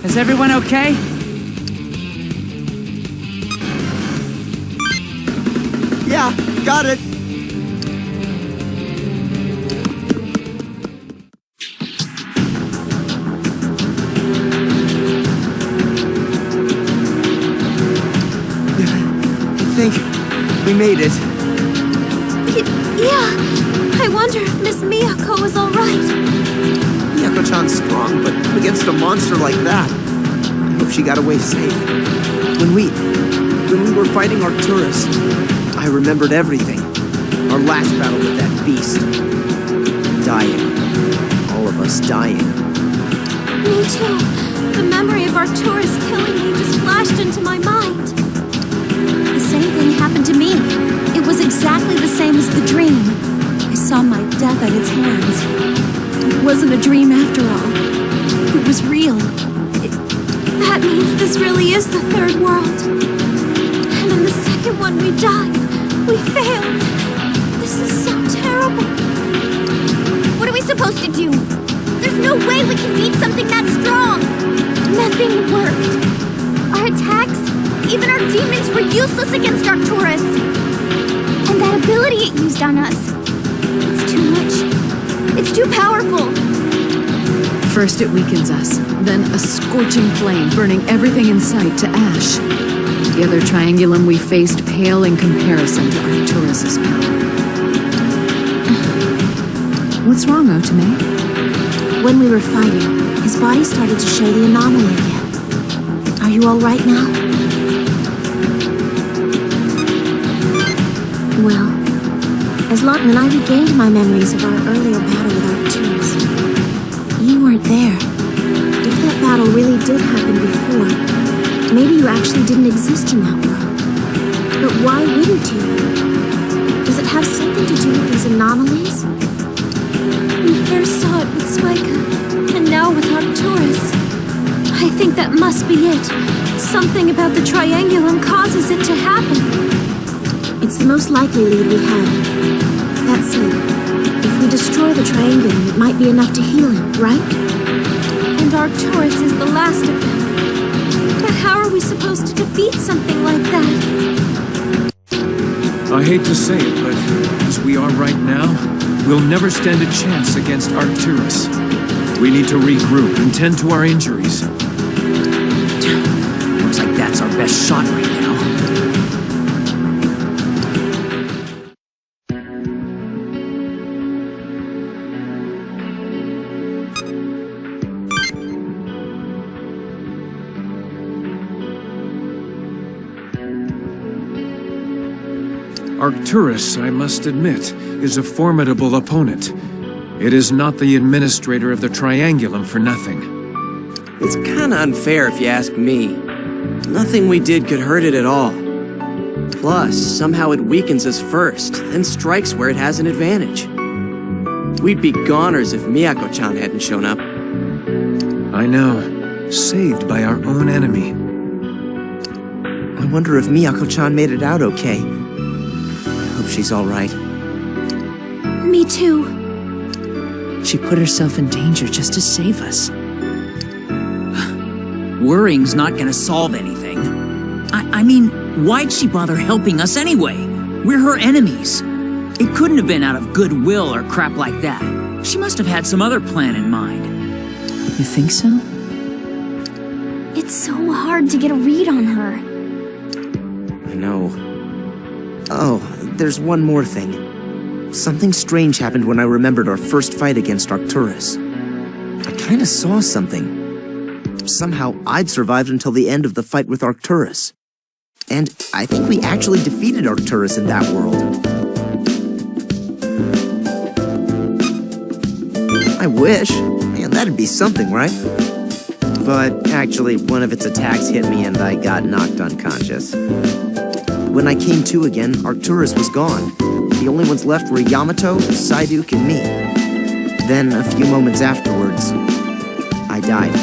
Is everyone okay? Yeah, got it. I think we made it. Yeah, I wonder if Miss Miyako is all right. Miyako-chan's strong, but against a monster like that, I hope she got away safe. When we were fighting Arcturus, I remembered everything. Our last battle with that beast. Dying. All of us dying. Me too. The memory of Arcturus killing me just flashed into my mind. The same thing happened to me. It was exactly the same as the dream. I saw my death at its hands. It wasn't a dream after all. It was real. That means this really is the third world. And in the second one we died. We failed. This is so terrible. What are we supposed to do? There's no way we can beat something that strong. Nothing worked. Our attacks, even our demons were useless against Arcturus. And that ability it used on us. It's too much. It's too powerful. First it weakens us, then a scorching flame burning everything in sight to ash. The other triangulum we faced pale in comparison to Arcturus' power. What's wrong, Otome? When we were fighting, his body started to show the anomaly again. Are you all right now? Well, when I regained my memories of our earlier battle with Arcturus, you weren't there. If that battle really did happen before, maybe you actually didn't exist in that world. But why wouldn't you? Does it have something to do with these anomalies? We first saw it with Suika, and now with Arcturus. I think that must be it. Something about the triangulum causes it to happen. It's the most likely lead we have. That said, if we destroy the triangulum, it might be enough to heal him, right? And Arcturus is the last of them. But how are we supposed to defeat something like that? I hate to say it, but as we are right now, we'll never stand a chance against Arcturus. We need to regroup and tend to our injuries. Looks like that's our best shot right now. Arcturus, I must admit, is a formidable opponent. It is not the administrator of the Triangulum for nothing. It's kinda unfair if you ask me. Nothing we did could hurt it at all. Plus, somehow it weakens us first, then strikes where it has an advantage. We'd be goners if Miyako-chan hadn't shown up. I know. Saved by our own enemy. I wonder if Miyako-chan made it out okay. I hope she's all right. Me too. She put herself in danger just to save us. Worrying's not gonna solve anything. I mean, why'd she bother helping us anyway? We're her enemies. It couldn't have been out of goodwill or crap like that. She must have had some other plan in mind. You think so? It's so hard to get a read on her. I know. Oh, there's one more thing. Something strange happened when I remembered our first fight against Arcturus. I kinda saw something. Somehow, I'd survived until the end of the fight with Arcturus. And I think we actually defeated Arcturus in that world. I wish. Man, that'd be something, right? But actually, one of its attacks hit me and I got knocked unconscious. When I came to again, Arcturus was gone. The only ones left were Yamato, Psyduke, and me. Then, a few moments afterwards, I died.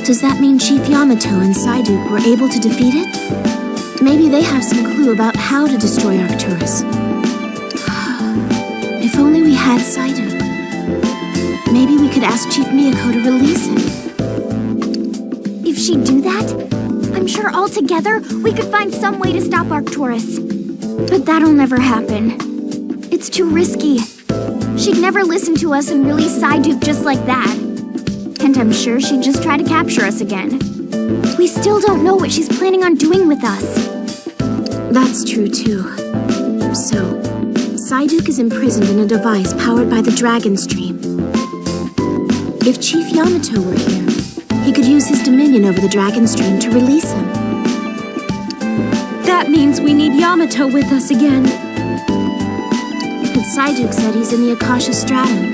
Does that mean Chief Yamato and Psyduke were able to defeat it? Maybe they have some clue about how to destroy Arcturus. If only we had Psyduke. Maybe we could ask Chief Miyako to release him. If she'd do that, I'm sure all together we could find some way to stop Arcturus. But that'll never happen. It's too risky. She'd never listen to us and release Psyduke just like that. And I'm sure she'd just try to capture us again. We still don't know what she's planning on doing with us. That's true, too. So, Psyduke is imprisoned in a device powered by the Dragon Stream. If Chief Yamato were here, he could use his dominion over the Dragon Stream to release him. That means we need Yamato with us again. But Psyduke said he's in the Akasha Stratum.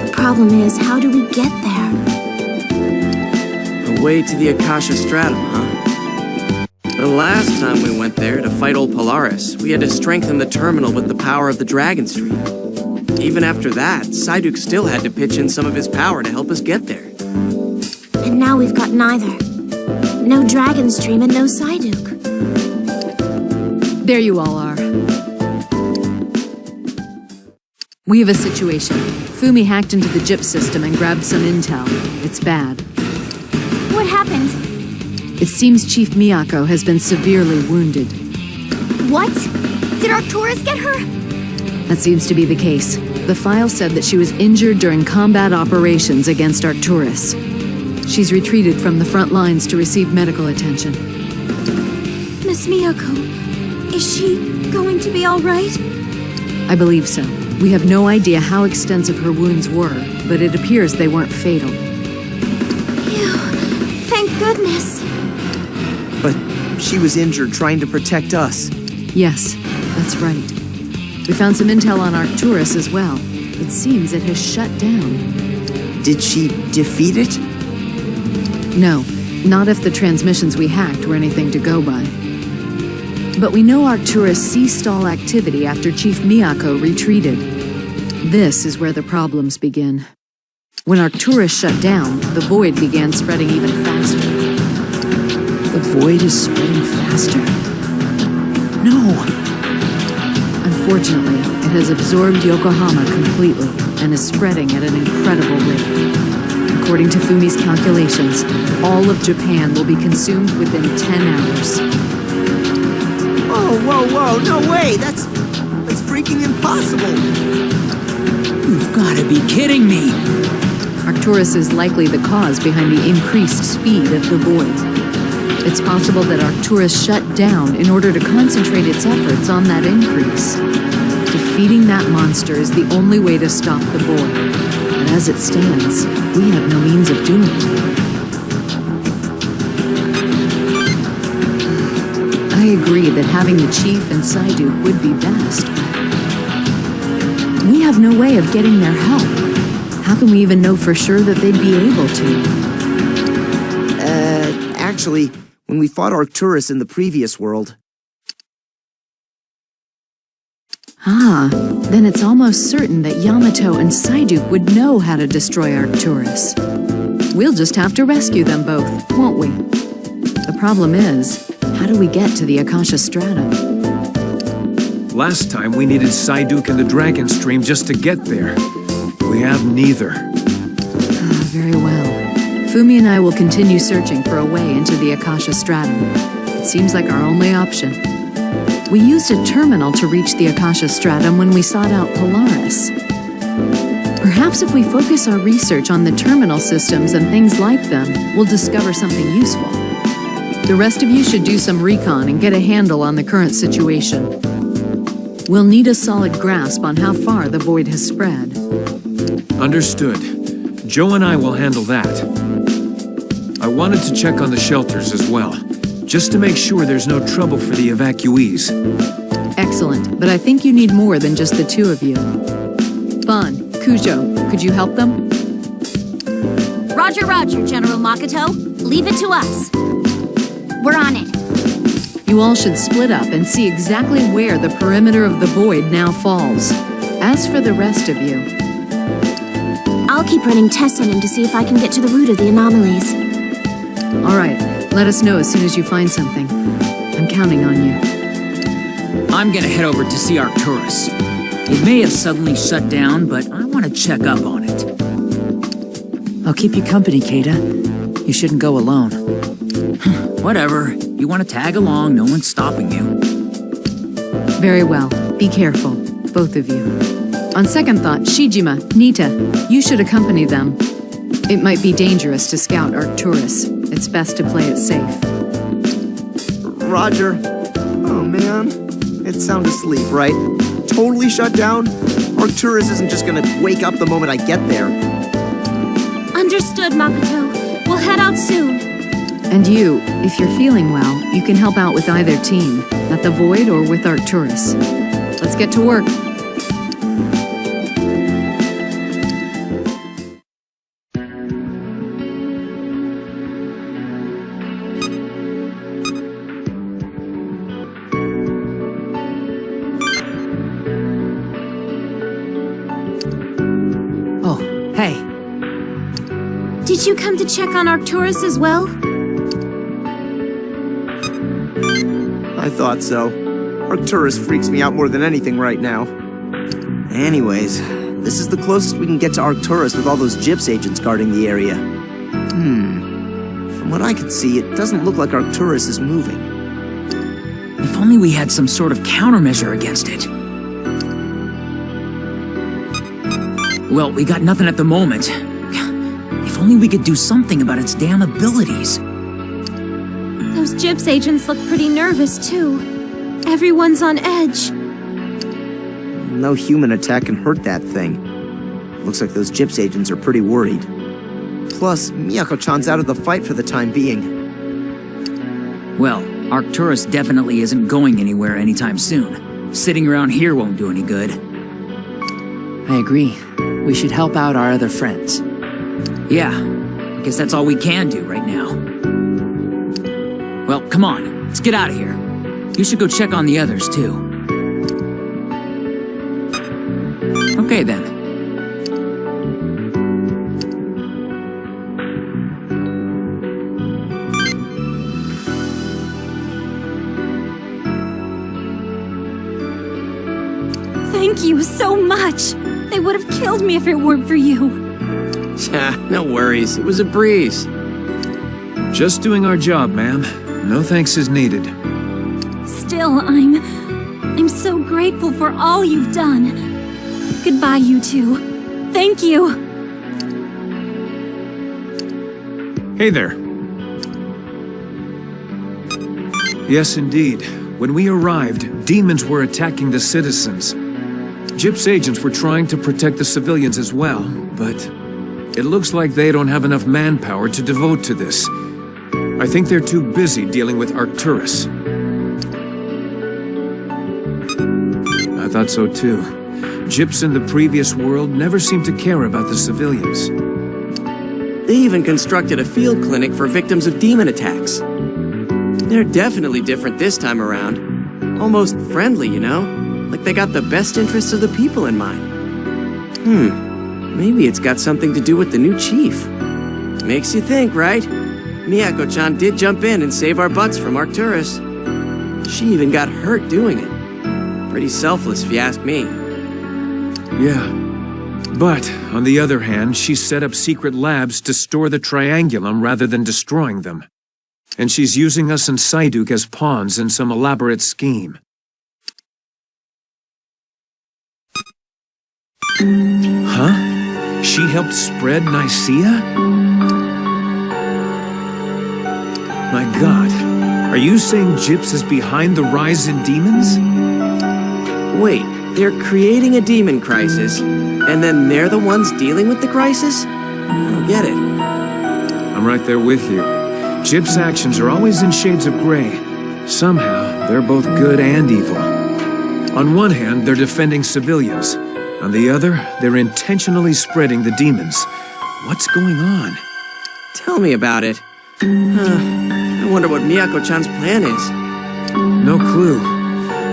The problem is, how do we get there? The way to the Akasha Stratum, huh? The last time we went there to fight old Polaris, we had to strengthen the terminal with the power of the Dragon Stream. Even after that, Psyduke still had to pitch in some of his power to help us get there. And now we've got neither. No Dragon Stream and no Psyduke. There you all are. We have a situation. Fumi hacked into the JIP system and grabbed some intel. It's bad. What happened? It seems Chief Miyako has been severely wounded. What? Did Arcturus get her? That seems to be the case. The file said that she was injured during combat operations against Arcturus. She's retreated from the front lines to receive medical attention. Miss Miyako, is she going to be all right? I believe so. We have no idea how extensive her wounds were, but it appears they weren't fatal. Phew, thank goodness. But she was injured trying to protect us. Yes, that's right. We found some intel on Arcturus as well. It seems it has shut down. Did she defeat it? No, not if the transmissions we hacked were anything to go by. But we know Arcturus ceased all activity after Chief Miyako retreated. This is where the problems begin. When Arcturus shut down, the void began spreading even faster. The void is spreading faster? No! Unfortunately, it has absorbed Yokohama completely and is spreading at an incredible rate. According to Fumi's calculations, all of Japan will be consumed within 10 hours. Whoa, no way! That's freaking impossible! You've got to be kidding me! Arcturus is likely the cause behind the increased speed of the void. It's possible that Arcturus shut down in order to concentrate its efforts on that increase. Defeating that monster is the only way to stop the void. But as it stands, we have no means of doing it. I agree that having the Chief and Psyduke would be best, but we have no way of getting their help. How can we even know for sure that they'd be able to? Actually, when we fought Arcturus in the previous world... Then it's almost certain that Yamato and Psyduke would know how to destroy Arcturus. We'll just have to rescue them both, won't we? The problem is, how do we get to the Akasha Stratum? Last time we needed Psyduke and the Dragon Stream just to get there. We have neither. Very well. Fumi and I will continue searching for a way into the Akasha Stratum. It seems like our only option. We used a terminal to reach the Akasha Stratum when we sought out Polaris. Perhaps if we focus our research on the terminal systems and things like them, we'll discover something useful. The rest of you should do some recon and get a handle on the current situation. We'll need a solid grasp on how far the void has spread. Understood. Joe and I will handle that. I wanted to check on the shelters as well, just to make sure there's no trouble for the evacuees. Excellent, but I think you need more than just the two of you. Bon, Kujo, could you help them? Roger, General Makoto. Leave it to us. We're on it. You all should split up and see exactly where the perimeter of the void now falls. As for the rest of you... I'll keep running tests on him to see if I can get to the root of the anomalies. All right, let us know as soon as you find something. I'm counting on you. I'm gonna head over to see Arcturus. It may have suddenly shut down, but I want to check up on it. I'll keep you company, Kata. You shouldn't go alone. Whatever. You want to tag along, no one's stopping you. Very well. Be careful, both of you. On second thought, Shijima, Nita, you should accompany them. It might be dangerous to scout Arcturus. It's best to play it safe. Roger. Oh man, it's sound asleep, right? Totally shut down? Arcturus isn't just gonna wake up the moment I get there. Understood, Makoto. We'll head out soon. And you, if you're feeling well, you can help out with either team, at the Void or with Arcturus. Let's get to work. Oh, hey. Did you come to check on Arcturus as well? I thought so. Arcturus freaks me out more than anything right now. Anyways, this is the closest we can get to Arcturus with all those Gyps agents guarding the area. From what I can see, it doesn't look like Arcturus is moving. If only we had some sort of countermeasure against it. Well, we got nothing at the moment. If only we could do something about its damn abilities. Those Gyps agents look pretty nervous, too. Everyone's on edge. No human attack can hurt that thing. Looks like those Gyps agents are pretty worried. Plus, Miyako-chan's out of the fight for the time being. Well, Arcturus definitely isn't going anywhere anytime soon. Sitting around here won't do any good. I agree. We should help out our other friends. Yeah, I guess that's all we can do right now. Well, come on, let's get out of here. You should go check on the others, too. Okay, then. Thank you so much. They would have killed me if it weren't for you. No worries. It was a breeze. Just doing our job, ma'am. No thanks is needed. Still, I'm so grateful for all you've done. Goodbye, you two. Thank you. Hey there. Yes, indeed. When we arrived, demons were attacking the citizens. Gyps agents were trying to protect the civilians as well, but it looks like they don't have enough manpower to devote to this. I think they're too busy dealing with Arcturus. I thought so too. Gyps in the previous world never seemed to care about the civilians. They even constructed a field clinic for victims of demon attacks. They're definitely different this time around. Almost friendly, you know? Like they got the best interests of the people in mind. Maybe it's got something to do with the new chief. Makes you think, right? Miyako-chan did jump in and save our butts from Arcturus. She even got hurt doing it. Pretty selfless, if you ask me. Yeah. But, on the other hand, she set up secret labs to store the Triangulum rather than destroying them. And she's using us and Saiduk as pawns in some elaborate scheme. Huh? She helped spread Nicaea? My god, are you saying Gyps is behind the rise in demons? Wait, they're creating a demon crisis, and then they're the ones dealing with the crisis? I don't get it. I'm right there with you. Gyps' actions are always in shades of gray. Somehow, they're both good and evil. On one hand, they're defending civilians. On the other, they're intentionally spreading the demons. What's going on? Tell me about it. I wonder what Miyako-chan's plan is. No clue.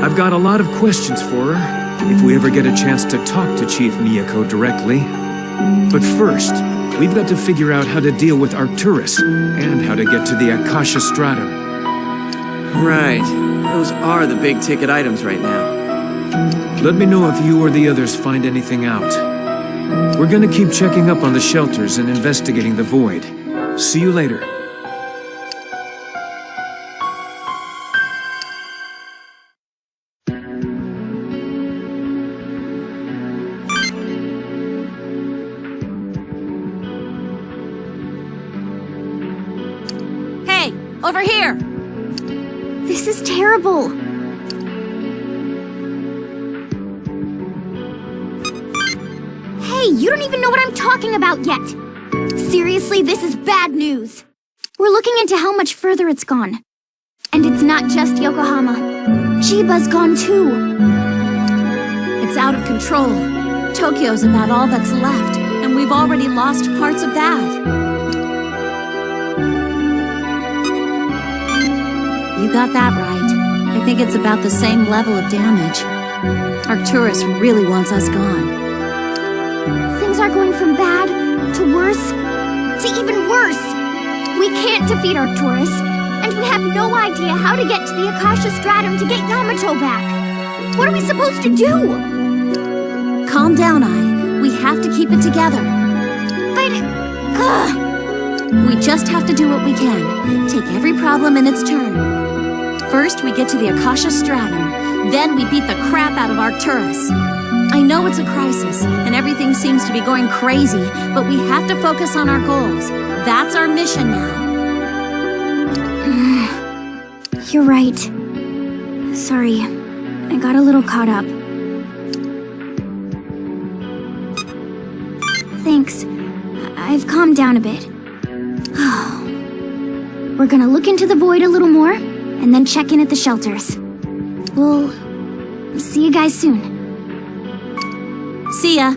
I've got a lot of questions for her, if we ever get a chance to talk to Chief Miyako directly. But first, we've got to figure out how to deal with Arcturus, and how to get to the Akasha Stratum. Right. Those are the big-ticket items right now. Let me know if you or the others find anything out. We're gonna keep checking up on the shelters and investigating the void. See you later. Hey, over here! This is terrible. Hey, you don't even know what I'm talking about yet. Seriously, this is bad news. We're looking into how much further it's gone. And it's not just Yokohama. Chiba's gone too. It's out of control. Tokyo's about all that's left, and we've already lost parts of that. You got that right. I think it's about the same level of damage. Arcturus really wants us gone. Things are going from bad to worse to even worse. We can't defeat Arcturus, and we have no idea how to get to the Akasha Stratum to get Yamato back. What are we supposed to do? Calm down, Ai. We have to keep it together. But... We just have to do what we can. Take every problem in its turn. First, we get to the Akasha Stratum. Then we beat the crap out of Arcturus. I know it's a crisis, and everything seems to be going crazy, but we have to focus on our goals. That's our mission now. You're right. Sorry, I got a little caught up. Thanks. I've calmed down a bit. We're gonna look into the void a little more, and then check in at the shelters. We'll see you guys soon. See ya.